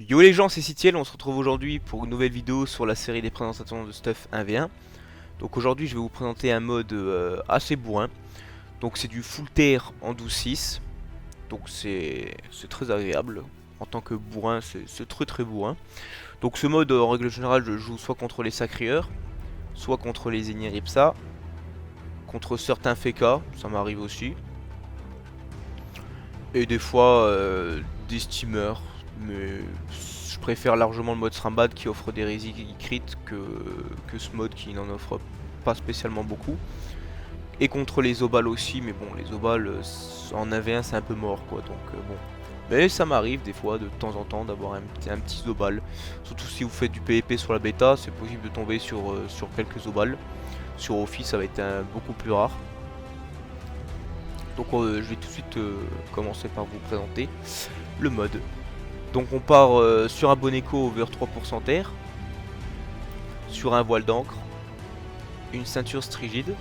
Yo les gens, c'est Citiel, on se retrouve aujourd'hui pour une nouvelle vidéo sur la série des présentations de Stuff 1v1. Donc aujourd'hui je vais vous présenter un mode assez bourrin. Donc c'est du full terre en 12-6. Donc c'est très agréable. En tant que bourrin, c'est très bourrin. Donc ce mode en règle générale je joue soit contre les Sacrieurs, soit contre les Eniripsa, contre certains Feka, ça m'arrive aussi. Et des fois des steamers, mais je préfère largement le mode Srambad qui offre des résils crit que ce mode qui n'en offre pas spécialement beaucoup. Et contre les Obals aussi, mais bon, les Obals en 1v1 c'est un peu mort quoi, donc bon. Mais ça m'arrive des fois de temps en temps d'avoir un petit Obal. Surtout si vous faites du PvP sur la bêta, c'est possible de tomber sur quelques Obals. Sur Office ça va être beaucoup plus rare. Donc je vais tout de suite commencer par vous présenter le mode. Donc on part sur un bon écho over 3% terre, sur un voile d'encre, une ceinture strigide,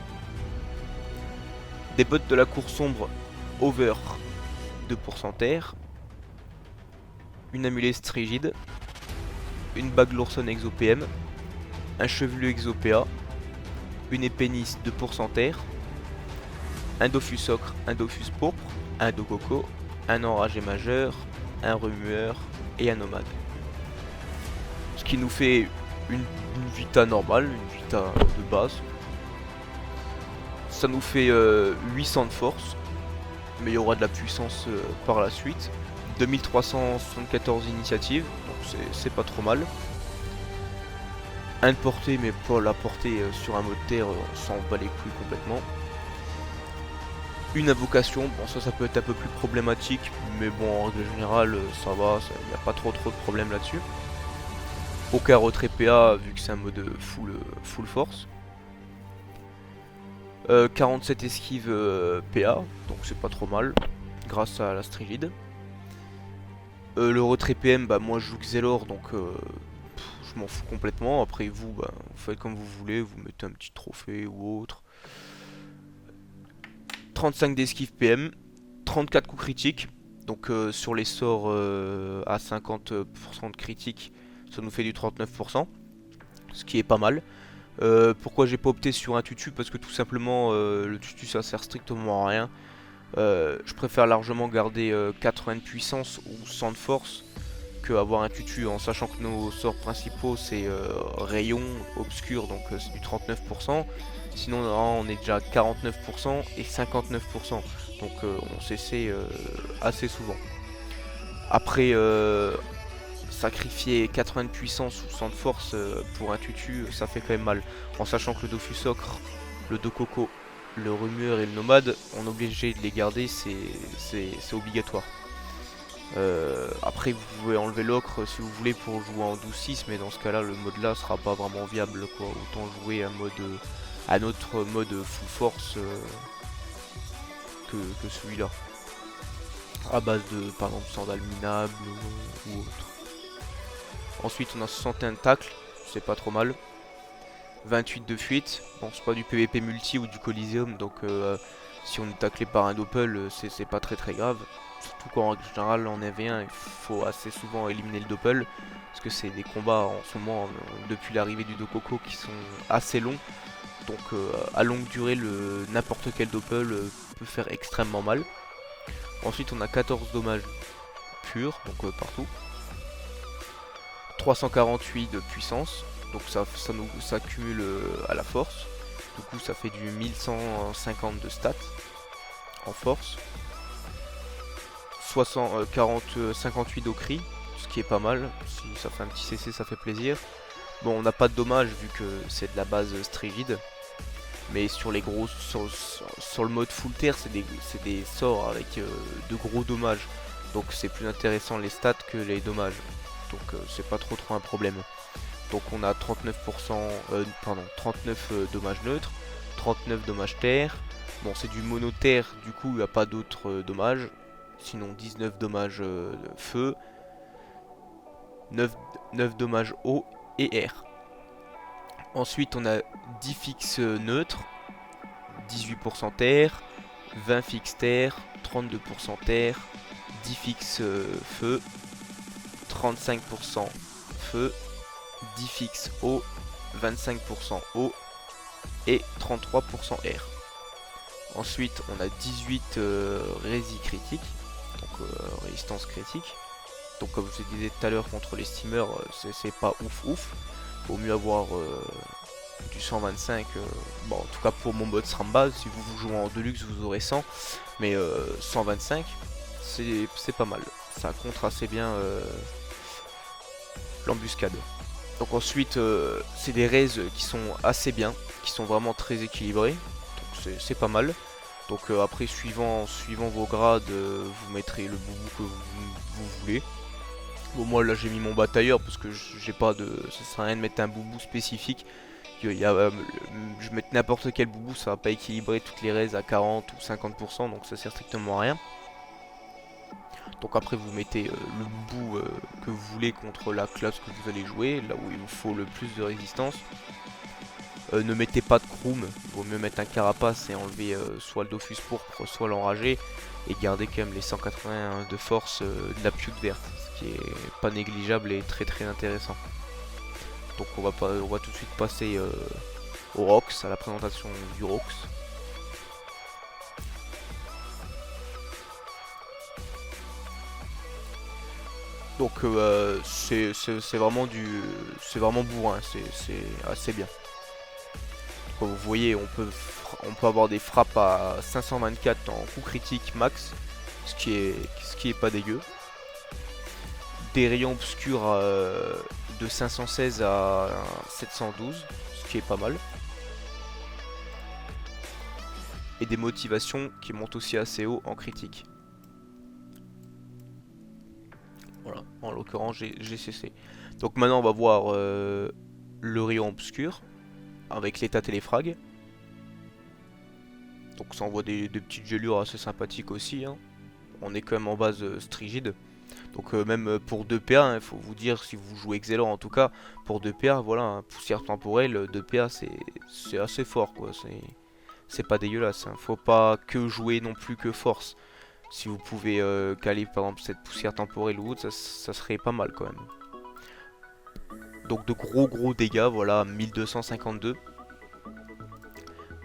des bottes de la cour sombre over 2% terre, une amulette strigide, une bague Lawson exo PM, un chevelu exo PA, une épée Nice 2% terre, un Dofus ocre, un Dofus pourpre, un Dococo, un enragé majeur, un remueur et un nomade. Ce qui nous fait une vita normale, une vita de base. Ça nous fait 800 de force, mais il y aura de la puissance par la suite. 2374 initiatives, donc c'est pas trop mal. Un de portée, mais pour la portée sur un mode terre, on s'en bat les couilles complètement. Une invocation, bon ça peut être un peu plus problématique, mais bon en règle générale ça va, il n'y a pas trop de problèmes là-dessus. Aucun retrait PA vu que c'est un mode full force. 47 esquives PA, donc c'est pas trop mal, grâce à la Strigide. Le retrait PM, bah moi je joue Xelor, donc je m'en fous complètement. Après vous, bah, vous faites comme vous voulez, vous mettez un petit trophée ou autre. 35 d'esquive PM, 34 coups critiques. Donc sur les sorts à 50% de critique, ça nous fait du 39%, ce qui est pas mal. Pourquoi j'ai pas opté sur un tutu? Parce que tout simplement le tutu ça sert strictement à rien. Je préfère largement garder 80 de puissance ou 100 de force que avoir un tutu, en sachant que nos sorts principaux c'est rayon, obscur, donc c'est du 39%. Sinon on est déjà à 49% et 59%, donc on s'essaie assez souvent. Après sacrifier 80 de puissance ou 100 de force pour un tutu, ça fait quand même mal. En sachant que le Dofus ocre, le Dococo, le remueur et le nomade, on est obligé de les garder, c'est obligatoire. Après vous pouvez enlever l'ocre si vous voulez pour jouer en 12-6, mais dans ce cas là le mode là sera pas vraiment viable quoi. Autant jouer un autre mode full force que celui-là. À base de par exemple sandales minables ou autre. Ensuite on a 61 de tacle, c'est pas trop mal. 28 de fuite, bon c'est pas du PVP multi ou du Coliseum, donc si on est taclé par un doppel c'est pas très grave. Surtout qu'en règle générale en AV1 il faut assez souvent éliminer le doppel, parce que c'est des combats en ce moment depuis l'arrivée du Dococo qui sont assez longs. Donc à longue durée n'importe quel doppel peut faire extrêmement mal. Ensuite on a 14 dommages purs, donc partout. 348 de puissance, donc ça cumule à la force. Du coup ça fait du 1150 de stats en force. 58 au cri, ce qui est pas mal. Si ça fait un petit CC ça fait plaisir. Bon on n'a pas de dommages vu que c'est de la base strigide. Mais sur les gros sur le mode full terre c'est des sorts avec de gros dommages. Donc c'est plus intéressant les stats que les dommages. Donc c'est pas trop un problème. Donc on a 39 dommages neutres, 39 dommages terre. Bon c'est du mono terre, du coup il n'y a pas d'autres dommages. Sinon 19 dommages feu, 9 dommages eau et air. Ensuite on a 10 fixes neutres, 18% terre, 20 fixes terre, 32% terre, 10 fixes feu, 35% feu, 10 fixe eau, 25% eau et 33% air. Ensuite on a 18 rési critique, donc résistance critique. Donc comme je disais tout à l'heure contre les steamers, c'est pas ouf. Vaut mieux avoir du 125, bon en tout cas pour mon mode SRAM si vous jouez en deluxe vous aurez 100, mais 125 c'est pas mal, ça contre assez bien l'embuscade. Donc ensuite c'est des raises qui sont assez bien, qui sont vraiment très équilibrés, donc c'est pas mal. Donc après suivant vos grades, vous mettrez le boubou que vous voulez. Bon moi là j'ai mis mon batailleur parce que j'ai pas de, ça sert à rien de mettre un boubou spécifique. Je mets n'importe quel boubou, ça va pas équilibrer toutes les raises à 40 ou 50%, donc ça sert strictement à rien. Donc après vous mettez le boubou que vous voulez contre la classe que vous allez jouer, là où il vous faut le plus de résistance. Ne mettez pas de chrome, il vaut mieux mettre un carapace et enlever soit le Dofus pourpre, soit l'enragé, et garder quand même les 180 de force de la pioute verte, ce qui est pas négligeable et très intéressant. Donc on va tout de suite passer au Rox, à la présentation du Rox. Donc c'est vraiment bourrin, c'est assez bien. Comme vous voyez, on peut avoir des frappes à 524 en coup critique max, ce qui est pas dégueu. Des rayons obscurs de 516 à 712, ce qui est pas mal. Et des motivations qui montent aussi assez haut en critique. Voilà, en l'occurrence GCC. Donc maintenant on va voir le rayon obscur avec l'état téléfrag. Donc ça envoie des petites gelures assez sympathiques aussi, hein. On est quand même en base strigide. Donc même pour 2 PA, il faut vous dire, si vous jouez Excelor en tout cas, pour 2 PA, voilà, hein, poussière temporelle, 2 PA c'est assez fort quoi, c'est pas dégueulasse, hein. Faut pas que jouer non plus que force. Si vous pouvez caler par exemple cette poussière temporelle ou autre, ça serait pas mal quand même. Donc de gros dégâts, voilà, 1252.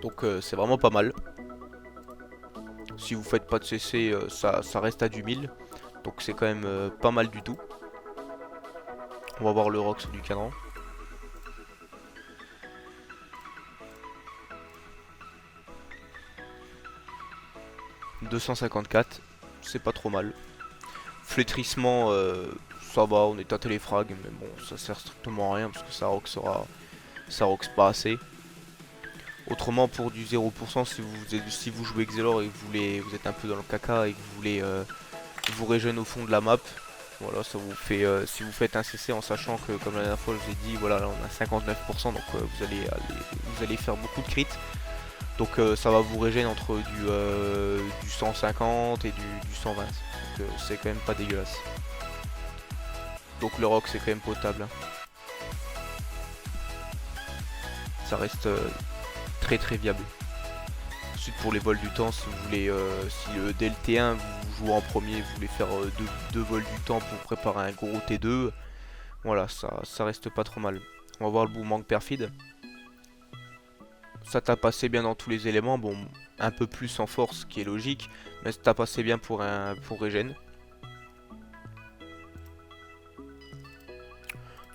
Donc c'est vraiment pas mal. Si vous faites pas de CC, ça reste à du 1000. Donc c'est quand même pas mal du tout. On va voir le Rox du cadran. « 254, c'est pas trop mal. Flétrissement, ça va, on est à téléfrag, mais bon, ça sert strictement à rien parce que ça rox pas assez. Autrement, pour du 0%, si vous jouez Excelor et que vous êtes un peu dans le caca et que vous voulez vous régénérer au fond de la map, voilà, ça vous fait, si vous faites un CC en sachant que, comme la dernière fois je vous ai dit, voilà, là on a 59%, donc vous allez faire beaucoup de crits. Donc ça va vous régénérer entre du 150 et du 120. Donc c'est quand même pas dégueulasse. Donc le rock c'est quand même potable. Ça reste très viable. Ensuite pour les vols du temps, si vous voulez, si le DLT1 vous jouez en premier, vous voulez faire deux vols du temps pour préparer un gros T2, voilà, ça reste pas trop mal. On va voir le boomerang perfide. Ça tape assez bien dans tous les éléments, bon, un peu plus en force, ce qui est logique, mais ça tape assez bien pour régène.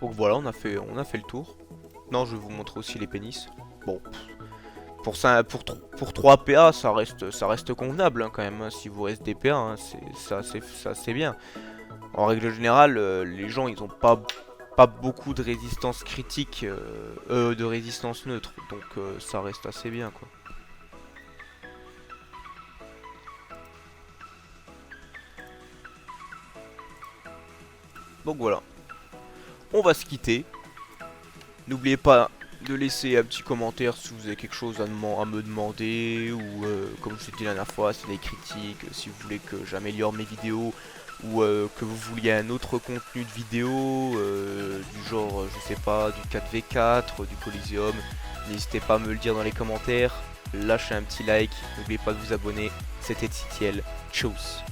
Donc voilà, on a fait le tour. Non, je vais vous montrer aussi les pénis. Bon, pour 3 PA, ça reste convenable hein, quand même. Hein, si vous restez des PA, hein, c'est bien. En règle générale, les gens ils ont pas beaucoup de résistance critique, de résistance neutre, donc ça reste assez bien quoi. Donc voilà, on va se quitter. N'oubliez pas de laisser un petit commentaire si vous avez quelque chose à me demander, ou comme je vous ai dit la dernière fois, si des critiques, si vous voulez que j'améliore mes vidéos, ou que vous vouliez un autre contenu de vidéo, du genre, je sais pas, du 4v4, du Coliseum, n'hésitez pas à me le dire dans les commentaires, lâchez un petit like, n'oubliez pas de vous abonner, c'était Titiel, tchuss.